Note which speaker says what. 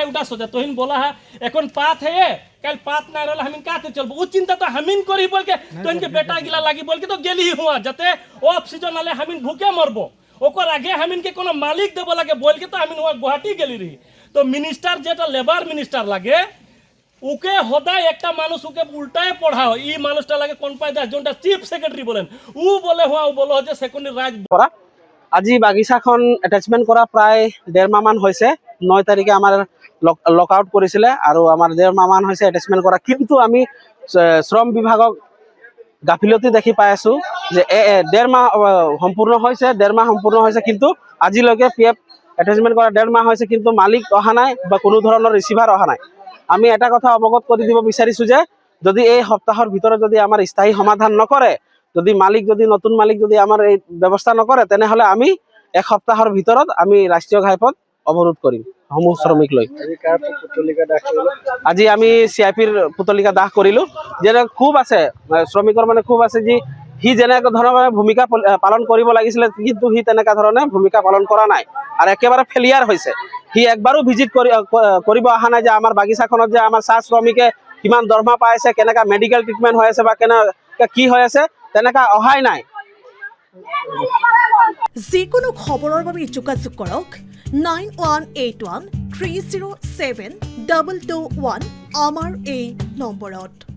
Speaker 1: उठा सोचा तोहिन बोला है এখন पात है कल पात ना रहल हमिन काते चलबो उ चिंता तो हमिन करी बोल के तोहिन के बेटा गिला लागी बोल के तो गेली ही हुआ जते ऑफ सीजन आले हमिन भूखे मरबो ओकर आगे हमिन के कोनो मालिक देबो लागे बोल के तो हमिन हुआ गुवाहाटी गेली रही तो मिनिस्टर जेटा लेबर मिनिस्टर लागे उके होदाय একটা মানুষ উকে উল্টায় পড়াও ই মানুষটা লাগে কোন পায় দা जोंटा चीफ सेक्रेटरी बोलेन उ बोले हुआ उ बोलो যে সেকেন্ডারি রাজ
Speaker 2: করা আজি বাগিচাখন এটাচমেন্ট করা প্রায় 1.5 মাহ মান হৈছে 9 তাৰিখে আমাৰ লক আউট কৰিছিলে আৰু আমাৰ 1.5 মাহ মান হৈছে এটাচমেন্ট কৰা কিন্তু আমি শ্ৰম বিভাগক গাফিলতি দেখি পাই আছো যে 1.5 মাহ সম্পূৰ্ণ হৈছে 1.5 মাহ সম্পূৰ্ণ হৈছে কিন্তু আজিলৈকে পিএফ এটাচমেন্ট কৰা 1.5 মাহ হৈছে কিন্তু মালিক অহা নাই বা কোনো ধৰণৰ ৰিসিভাৰ অহা নাই আমি এটা কথা অৱগত কৰি দিব বিচাৰিছো যে যদি এই সপ্তাহৰ ভিতৰত যদি আমাৰ স্থায়ী সমাধান নকৰে যদি মালিক যদি নতুন মালিক যদি আমাৰ এই ব্যৱস্থা নকৰে তেনেহলে আমি এক সপ্তাহৰ ভিতৰত আমি ৰাষ্ট্ৰীয় ঘাইপথ অৱৰোধ কৰিম সমূহ শ্ৰমিক লৈ আজি আমি সিআইপিৰ পুতলিকা দাহ কৰিলো যেনে খুব আছে শ্ৰমিকৰ মানে খুব আছে যি হি যেনেকা ধৰণৰ ভূমিকা পালন কৰিব লাগিছিল কিন্তু হি তেনেকা ধৰণে ভূমিকা পালন কৰা নাই আৰু একেবাৰে ফেলিয়াৰ হৈছে হি একবাৰো ভিজিট কৰিব অহা নাই যে আমাৰ বাগিচাখনত যে আমাৰ চাহ শ্ৰমিকে কিমান দৰমহা পাই আছে কেনেকা মেডিকেল ট্ৰিটমেন্ট হৈ আছে বা কেনেকা কি হৈ আছে তেনেকা অহাই নাই
Speaker 3: যিকোনো খবৰৰ বাবে যোগাযোগ কৰক 9181 307 221 আমাৰ এই নম্বৰত।